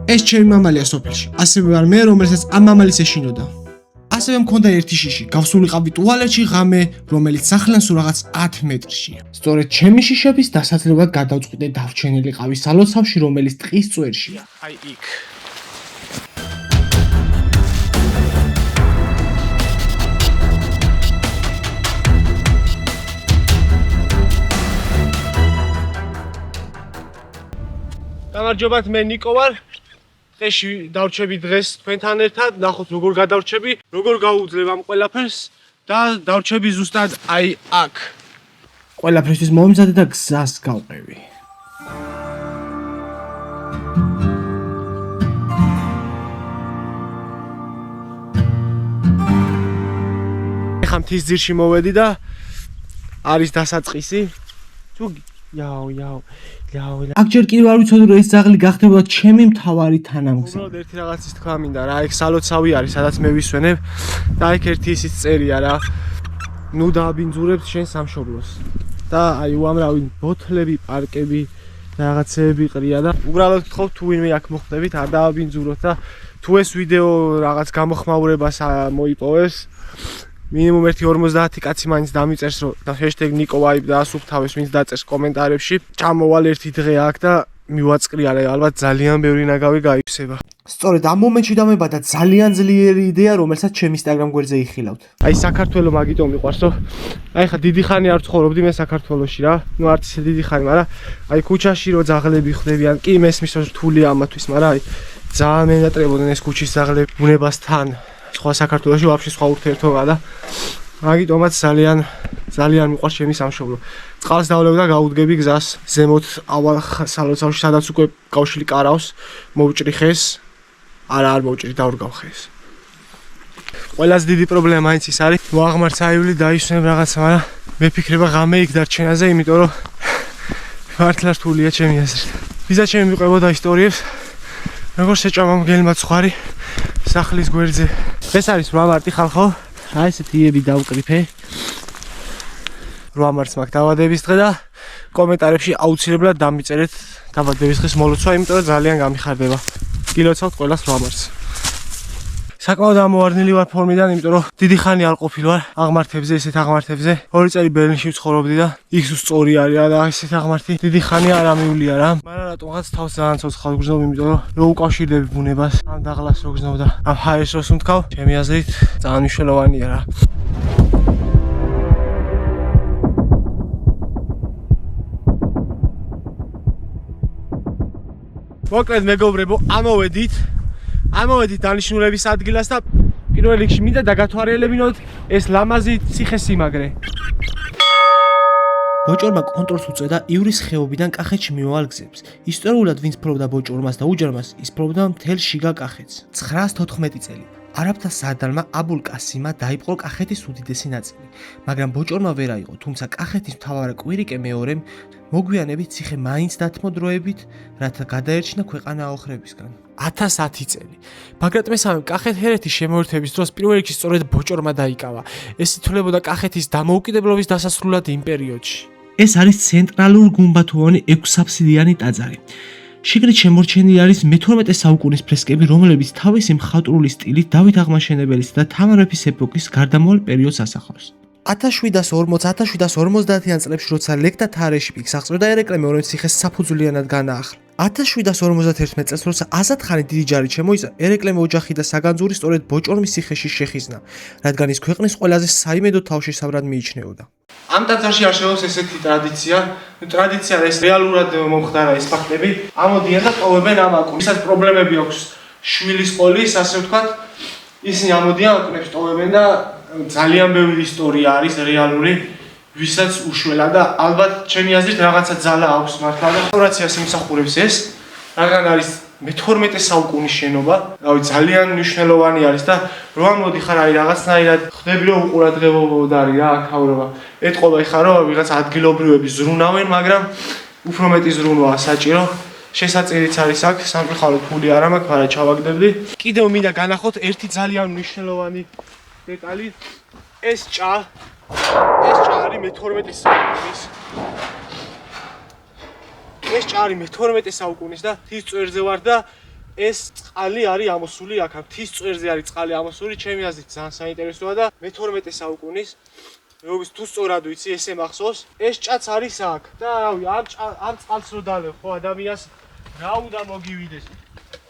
ეს ჩემი მამალია სოფელში. ასევე ვარ მე, რომელსაც ამ მამალის ეშინოდა. ასევე მქონდა ერთი შიში, გავსულიყავი ტუალეტში ღამე, რომელიც სახლიდან სულ რაღაც 10 მეტრშია. სწორედ ჩემი შიშების დასაძლებლად გადავწყვიტე დავჩენილიყავი სალოცავში, რომელიც ტყის წვერშია. აი იქ. გამარჯობათ, მე ნიკო ვარ. დღეში დავრჩები დღეს თქვენთან ერთად, ნახოთ როგორ გადავრჩები, როგორ გავუძლებ ამ ყველაფერს და დავრჩები ზუსტად აი აქ. ყველაფერთვის მომზადე და გზას გავყევი. ეხლა მთის ძირში მოვედი და არის დასაწყისი. თუ იაო. აქ ჯერ კიდევ არ ვიცოდი რომ ეს ძაღლი გახდებოდა ჩემი მთავარი თანამგზავრი. უბრალოდ ერთი რაღაცის თქვა მინდა რა, ეგ სალოცავი არის, სადაც მე ვისვენებ და იქ ერთი ისიც წერია რა. ნუ დააბინძურებთ შენ სამშობლოს. და აი უამრავი ბოთლები, პარკები და რაღაცეები ყრია და უბრალოდ გთხოვთ თუ ვინმე აქ მოხვდებით, არ დააბინძუროთ და თუ ეს ვიდეო რაღაც გამოხმაურებას მოიპოვებს, მინიმუმ 1.50 კაცი მაინც დამიწერს რომ და #NikoVibe და ასუფთავეს ვინც დაწერს კომენტარებში. ჩამოვალ ერთი დღე აქ და მივაწყრიალე, ალბათ ძალიან ბევრი ნაგავი გაიფსება. სწორედ ამ მომენტში დამებადა ძალიან ძლიერი იდეა, რომელსაც ჩემ Instagram გვერდზე იხილავთ. აი საქართველო მაგიტომ მიყვარს, რომ აი ხა დიდი ხანი არ ცხოვრობდი მე საქართველოში რა. ნუ არც ისე დიდი ხანი, მაგრამ აი ქუჩაში რო ძაღლები ხვდებიან, კი მესმის რომ რთულია ამათვის, მაგრამ აი ძალიან მენატრებოდნენ ეს ქუჩის ძაღლები ბუნებასთან. სხვა საქართველოში ვაფშე სხვა ურთიერთობა და მაგიტომაც ძალიან მიყვარს ჩემი სამშობლო. წყალს დავლევ და გავუდგები გზას ზემოთ ავალ სალოცავში, სადაც უკვე კავშირი კარავს, მოვჭრი ხეს. არ მოვჭრი, დავრგავ ხეს. ყველაზე დიდი პრობლემა მაინც ის არის, მოაღმარცაიული დაისვენ რაღაცა, მაგრამ მე ფიქრება ღამე იქ დარჩენაზე, იმიტომ რომ მართლა რთულია ჩემი აზრით. ვიზა ჩემი მიყვებოდა ისტორიებს, როგორ შეჭამა მგელმა ცხარი სახლის გვერდზე. ეს არის 8 მარტი ხალხო. აი ესეთი იები დავკრიფე. 8 მარტს მაქვს დაბადების დღე და კომენტარებში აუცილებლად დამიწერეთ დაბადების დღის მოლოცვა, იმიტომ რომ ძალიან გამიხარდება. გილოცავთ ყველას 8 მარტს. საკმაოდ ამოვარდნილი ვარ ფორმიდან, იმიტომ რომ დიდი ხანი არ ყოფილ ვარ აღმართებზე, ესეთ აღმართებზე. 2 წელი ბერლინში ვცხოვრობდი და იქ სწორი არის რა და ესეთ აღმართი დიდი ხანი არ ამივლია რა. მაგრამ რატომღაც თავს ძალიან ცოცხალ გრძნობ, იმიტომ რომ უკავშირდები ბუნებას, ამ დაღლას რო გრძნობ და ამ ჰაერს რო სუნთქავ, ჩემი აზრით ძალიან მნიშვნელოვანია რა. მოკლედ მეგობრებო, ამოვედით დანიშნულების ადგილას და პირველ რიგში მინდა დაგათვალიერებინოთ ეს ლამაზი ციხესიმაგრე. ბოჭორმა კონტროლს უწევდა ივრის ხეობიდან კახეთში მიმავალ გზებს. ისტორიულად ვინც ფლობდა ბოჭორმას და უჯარმას, ის ფლობდა მთელ შიგა კახეთს. 914 წელი. არაბთა საადალმა აბულ კასიმა დაიპყრო კახეთის უდიდესი ნაწილი, მაგრამ ბოჭორმა ვერ აიღო, თუმცა კახეთის მთავარ კვირიკე მეორემ მოგვიანებით ციხე მაინც დათმო დროებით, რათა გადაერჩინა ქვეყანა აოხრებისგან. 1010 წელი. ბაგრატ მესამემ კახეთ-ჰერეთის შემოერთების დროს პირველ რიგში სწორედ ბოჭორმა დაიკავა. ეს ითვლებოდა კახეთის დამოუკიდებლობის დასასრულად იმ პერიოდში. ეს არის ცენტრალურ გუმბათოვანი 6-აფსიდიანი ტაძარი. შიგნით შემორჩენილი არის მე-12 საუკუნის ფრესკები, რომლებიც თავისი მხატვრული სტილით დავით აღმაშენებელის და თამარ მეფის ეპოქის გარდამავალ პერიოდს ასახავს. 1740-1750-იან წლებში, როცა ლეკდა თარეში პიკს აღწევდა ერეკლე მეორე ციხეს საფუძვლიანად განაახლა. 1751 წელს, როცა აზატ-ხანი დიდი ჯარით შემოიცა, ერეკლემ ოჯახი და საგანძური სწორედ ბოჭორმის ციხეში შეხიზნა, რადგან ის ქვეყნის ყველაზე საიმედო თავშესავრად მიიჩნეოდა. ამ ტაძარში არსებობს ესეთი ტრადიცია, ეს რეალურად მომხდარა ეს ფაქტები, ამოდიან და ტოვებენ ამ აკუნს. ისაც პრობლემები აქვს შვილის ყოლის, ასე ვთქვათ, ისინი ამოდიან აკუნებს ტოვებენ და ძალიან ბევრი ისტორია არის რეალური, ვისაც უშველა და ალბათ ჩემი აზრით რაღაცა ძალა აქვს მართლა და რესტავრაციას იმსახურებს ეს, რადგან არის მე-12 საუკუნის შენობა, რავი, ძალიან მნიშვნელოვანი არის და რო ამოდი ხარ აი რაღაცნაირად ხვდები რომ უყურადღებობოდარი რა აქაურობა. ეთყობა ეხა რომ ვიღაც ადგილობრივები ზრუნავენ, მაგრამ უფრო მეტი ზრუნვაა საჭირო. შესაძლებელიც არის აქ, სამწუხაროდ ფული არ მაქვს, მაგრამ ჩავაგდებდი. კიდევ მინდა განახოთ ერთი ძალიან მნიშვნელოვანი დეტალი, ეს ჭა არის მე-12 საუკუნის. ეს ჭა არის მე-12 საუკუნის და თის წვერზე ვარ და ეს წყალი არის ამოსული აქ, მთის წვერზე არის წყალი ამოსული, ჩემი აზრით ძალიან საინტერესოა და მე-12 საუკუნის როგორც თუ სწორად ვიცი, ესე მახსოვს, ეს ჭაც არის აქ და რავი, ამ წყალს რო დალევ, ხო, ადამიანს რა უნდა მოგივიდეს?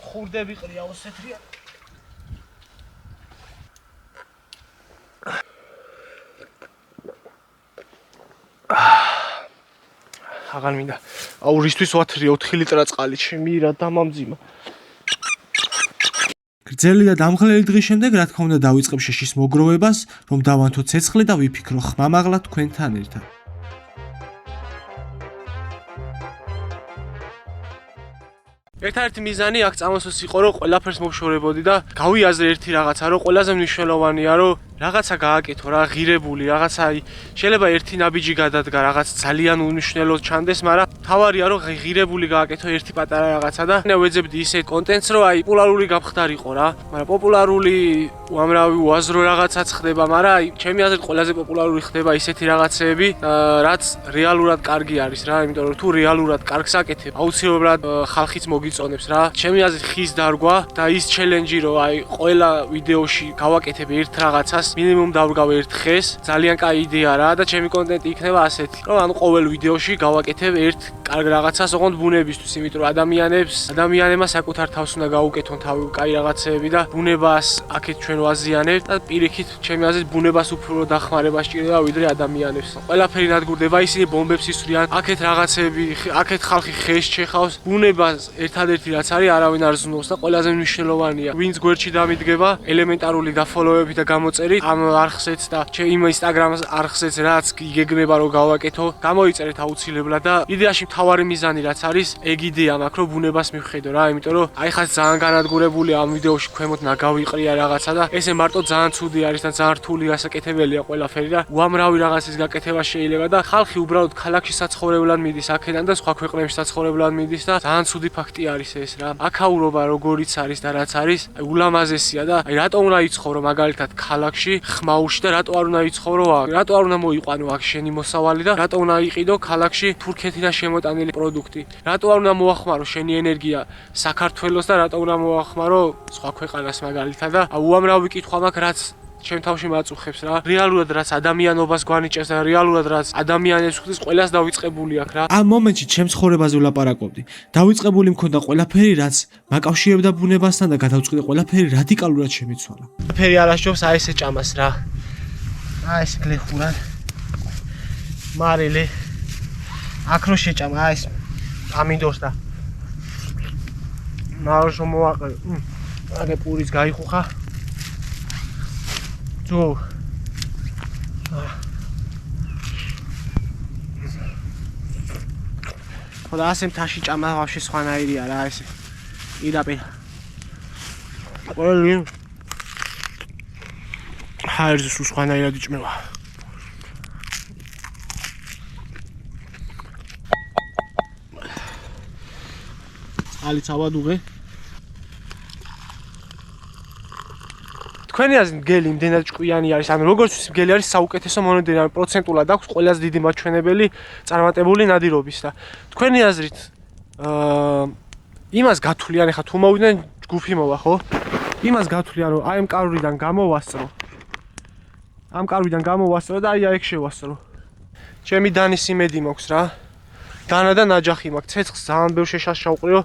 ხურდები ყრია ოსეთრია. აღარ მინდა. აურისთვის ვათრი 4 ლიტრა წყალი, ჩემი რა დამამძიმა. გრძელი და დამღლელი დღის შემდეგ, რა თქმა უნდა, დავიწყებ შეშის მოგროვებას, რომ დავანთო ცეცხლი და ვიფიქრო ხმამაღლა თქვენთან ერთად. ერთადერთი მიზანი აქ წამოსვლის იყო, რომ ყველაფერს მოვშორებოდი და გავიაზრე ერთი რაღაცა, რომ ყველაზე მნიშვნელოვანია, რომ რაღაცა გააკეთო რა, ღირებული, რაღაცა შეიძლება ერთი ნაბიჯი გადადგა, რაღაც ძალიან უნიშნელო ჩანდეს, მაგრამ თავარია რომ ღირებული გააკეთო ერთი პატარა რაღაცა და ვეძებდი ისეთ კონტენტს, რომ აი პოპულარული გამხდარიყო რა, მაგრამ პოპულარული უამრავი უაზრო რაღაცაც ხდება, მაგრამ აი ჩემი აზრით ყველაზე პოპულარული ხდება ისეთი რაღაცეები, რაც რეალურად კარგი არის რა, იმიტომ რომ თუ რეალურად კარგს აკეთებ, აუცილებლად ხალხიც მოგიწონებს რა. ჩემი აზრით ხის დარგვა და ის ჩელენჯი, რომ აი ყველა ვიდეოში გავაკეთებ ერთ რაღაცას მინიმუმ დავდგავ ერთ ხეს, ძალიან კაი იდეა რა და ჩემი კონტენტი იქნება ასეთი, რომ ანუ ყოველ ვიდეოში გავაკეთებ ერთ კარგ რაღაცას, ოღონდ ბუნებისთვის, იმიტომ რომ ადამიანებმა საკუთარ თავს უნდა გაუკეთონ თავი კაი რაღაცეები და ბუნებას აქეთ ჩვენ ვაზიანებთ და პირიქით ჩემი აზრით ბუნებას უფრო დახმარება სჭირდება ვიდრე ადამიანებს. ყველაფერი ნადგურდება, ისინი ბომბებს ისვრიან, აქეთ რაღაცეები, აქეთ ხალხი ხეს ჩეხავს, ბუნებას ერთადერთი რაც არის არავინ არ ზნობს და ყველაზე მნიშვნელოვანია, ვინც გვერდში დამიდგება, ელემენტარული გაფოლოვებით და გამოწერით ამ არხზეც და იმ ინსტაგრამის არხზეც რაც იგეგმება რომ გავაკეთო, გამოიწერეთ აუცილებლად და იდეაში მთავარი მიზანი რაც არის, ეგ იდეა მაქვს რომ ბუნებას მივხედო რა, იმიტომ რომ აი ხაც ძალიან განადგურებული ამ ვიდეოში ქვემოთ ნაგავი ყრია რაღაცა და ესე მარტო ძალიან ცუდი არის და ძალიან რთული გასაკეთებელია ყველაფერი და უამრავი რაღაცის გაკეთება შეიძლება და ხალხი უბრალოდ ქალაქში საცხოვრებლად მიდის აქედან და სხვა ქვეყნებში საცხოვრებლად მიდის და ძალიან ცუდი ფაქტი არის ეს რა. აქაურობა როგორიც არის და რაც არის, აი ულამაზესია და აი რატომ უნდა იცხოვრო მაგალითად ქალაქში, ხმაურში და რატო არ უნდა იცხოვრო აქ? რატო არ უნდა მოიყვანო აქ შენი მოსავალი და რატო უნდა იყიდო ქალაქში თურქეთიდან შემოტანილი პროდუქტი? რატო არ უნდა მოახმარო შენი ენერგია საქართველოს და რატო უნდა მოახმარო სხვა ქვეყანას მაგალითად და უამრავი კითხვა მაქვს რაც ჩემ თავში მაწუხებს რა. რეალურად რაც ადამიანობას გვანიჭებს და რეალურად რაც ადამიანებს ხდის, ყველას დავიწყებული აქვს რა. ამ მომენტში ჩემს ცხოვრებაზე ვლაპარაკობდი. დავიწყებული მქონდა ყველაფერი, რაც მაკავშირებდა ბუნებასთან და გადავწყვიტე ყველაფერი რადიკალურად შემიცვალა. ყველაფერი არასჯობს აი ესე ჭამას რა. აი ეს გლეხურად. მარილე. აქ რო შეჭამა, აი ეს ამინდოს და მარშო მოაყე. აგე პურის გაიხუხა. ჯო. ხოდა ასე მთაში ჭამა ვაფშე სხვანაირია რა ესე. პირდაპირ. ყველი ჰაერზე სულ სხვანაირად იჭმევა. წყალი წავადუღე. თქვენი აზრით მგელი იმდენად ჭკვიანი არის, ანუ როგორც ვიცი მგელი არის საუკეთესო მონადირე, პროცენტულად აქვს ყველაზე დიდი მაჩვენებელი წარმატებული ნადირობის და თქვენი აზრით იმას გათვლიან, ახლა თუ მოვიდნენ ჯგუფი მოვა, ხო? იმას გათვლიან, რომ აი ამ კარვრიდან გამოვასწრო და აი აქ შევასწრო. ჩემი დანის იმედი მაქვს რა. დანა და ნაჯახი მაქვს, ცეცხლს ძალიან ბევრ შეშას ჩავყრიო.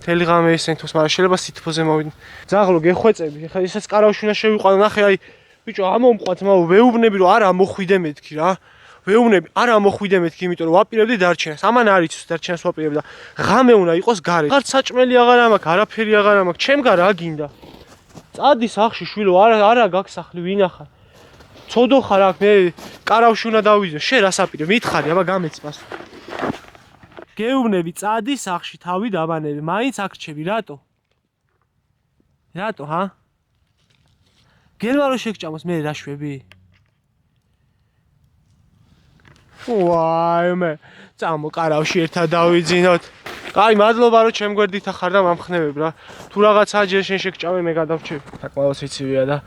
მთელი ღამე ესენთოს, მაგრამ შეიძლება სითბოზე მოვიდნენ. ძაღლო გეხვეწები, ახლა ისაც კარავში უნდა შევიყვანო, ნახე აი ბიჭო ამომყვათ, მაგრამ ვეუბნები რომ არა მოხვიდე მეთქი რა. ვეუბნები, არა მოხვიდე მეთქი, იმიტომ რომ ვაპირებდი დარჩენას. ამან არ იცის დარჩენას ვაპირებ და ღამე უნდა იყოს გარე. აღარ საჭმელი აღარ მაქვს, არაფერი აღარ მაქვს, ჩემგან რა გინდა? წადი სახში შვილო, არა გაგსახლი, ვინახარ. ცოდო ხარ აქ, მე კარავში უნდა დავიზო. შენ რას აპირებ? მითხარი, აბა გამეც პასუხი. გეუბნები, წადი სახში, თავი დაბანები, მაინც აქ რჩები, რატო? რატო, ჰა? გელვა რო შეგჭამოს, მე რა შვები? ვაიმე, წამო კარავში ერთად დავიძინოთ. კაი, მადლობა რომ ჩემ გვერდით ახარ და მომხნევებ რა. თუ რაღაცაა ჯერ შენ შეგჭამე, მე გადავჩები. საკმაოდ სიცივეა და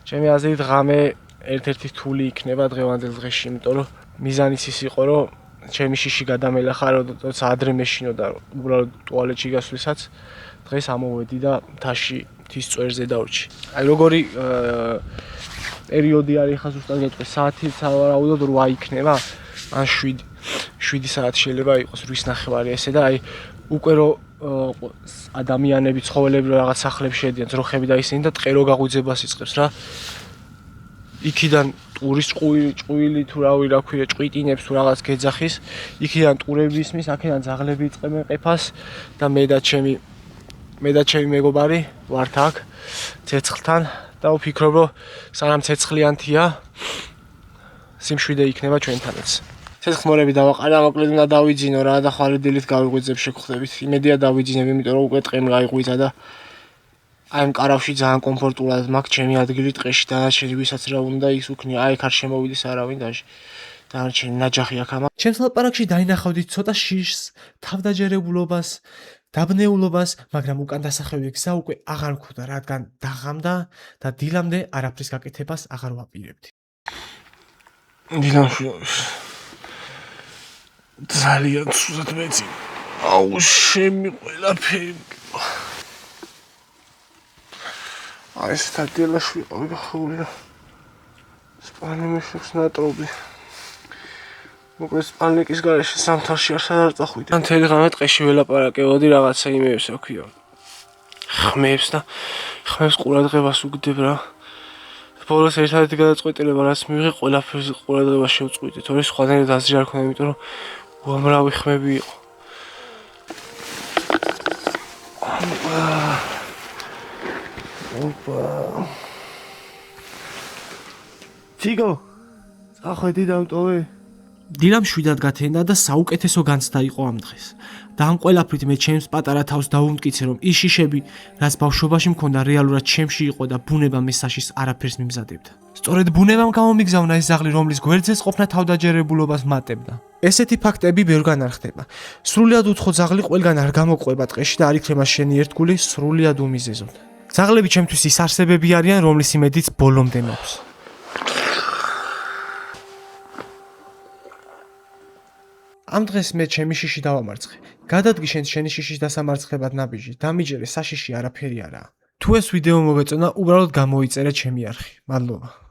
ჩემი აზრით ღამე ერთ-ერთი რთული იქნება დღევანდელ დღეში, იმიტომ რომ მიზანიც ის იყო, რომ ჩემი შიში გადამელახა, როცა ადრე მეშინოდა უბრალოდ ტუალეტში გასვლისას, დღეს ამოვედი და მთაში მთის წვერზე დავრჩი. აი როგორი პერიოდი არის ხა ზუსტად გეტყვი, საათი სავარაუდოდ 8 იქნება, ან 7 საათი შეიძლება იყოს 8:30 ესე და აი უკვე რო ადამიანები, ცხოველები რაღაც სახლებში შედიან, ძროხები და ისინი და ტყე რო გაღვიძებას იწყებს რა. იქიდან ტურის ჭყვილი თუ რა ქვია, ჭყვიტინებს თუ რაღაც გეძახის, იქიდან ტურები ისმის, აქედან ძაღლები იწყებენ ყეფას და მე და ჩემი მეგობარი ვართ აქ ცეცხლთან და ვფიქრობ, რომ სანამ ცეცხლიანთია, სიმშვიდე იქნება ჩვენთანაც. ცეცხლმორები დავაყარა, მოკლედ უნდა დავიძინო რა და ხვალე დილით გავიღვიძებ შეგხვდებით. იმედია დავიძინებ, იმიტომ რომ უკვე ტყემ გაიღვიძა და აი ამ კარავში ძალიან კომფორტულად მაქვს ჩემი ადგილი ტყეში და დანარჩენი ვისაც რა უნდა ის უქნია. აი აქ არ შემოვიდეს არავინ და დანარჩენი ნაჯახი აქ ამա. ჩემს ლაპარაკში დაინახავდით ცოტა შიშს, თავდაჯერებულობას, დაბნეულობას, მაგრამ უკან დასახევი გზა უკვე აღარ მქონდა, რადგან დაღამდა და დილამდე არაფრის გაკეთებას აღარ ვაპირებდი. დილამში ძალიან სუსტად მეცი. აუ შემი ყველაფერი. აი ეს თადელაში ვიყავი ხული რა. სპანი მეშებს ნატრობი. მოკლედ სპანიკის გარეშე სამთავში არ სადარ წახვიდე. ან თელი ღამე ტყეში ველაპარაკებოდი რაღაცა იმეებს რა ქვია. ხმებს და ხმებს ყურადღებას უგდებ რა. ბოლოს ერთადერთი გადაწყვეტილება რაც მივიღე, ყველაფერს ყურადღებას შევწყვიტე, თორე სხვადასხვა აზრი არ ქონდა, იმიტომ რომ უამრავი ხმები იყო. ოპა. თიგო, წახვედი დამტოვე. დილამ 7-დან გათენდა და საუკეთესო განცდა იყო ამ დღეს. და ამ ყველაფრით მე ჩემს პატარა თავს დავუმტკიცე, რომ ის შიშები, რაც ბავშვობაში მქონდა, რეალურად ჩემში იყო და ბუნება მე საშიშს არაფერს მიმზადებდა. სწორედ ბუნებამ გამომიგზავნა ეს ზაღლი, რომლის გვერდზეც ყოფნა თავდაჯერებულობას მატებდა. ესეთი ფაქტები ბევრგან არ ხდება. სრულიად უცხო ზაღლი ყველგან არ გამოყვება ტყეში და არ იქნება შენი ერთგული სრულიად უმიზეზოდ. ზაღლები ჩემთვის ის არსებები არიან, რომლის იმედიც ბოლომდე მაქვს. ამ დღეს მე ჩემი შიში დავამარცხე. გადადგი შენ შენი შიშის დასამარცხებად ნაბიჯი, დამიჯერე საშიში არაფერი არაა. თუ ეს ვიდეო მოგეწონა, უბრალოდ გამოიწერე ჩემი არხი. მადლობა.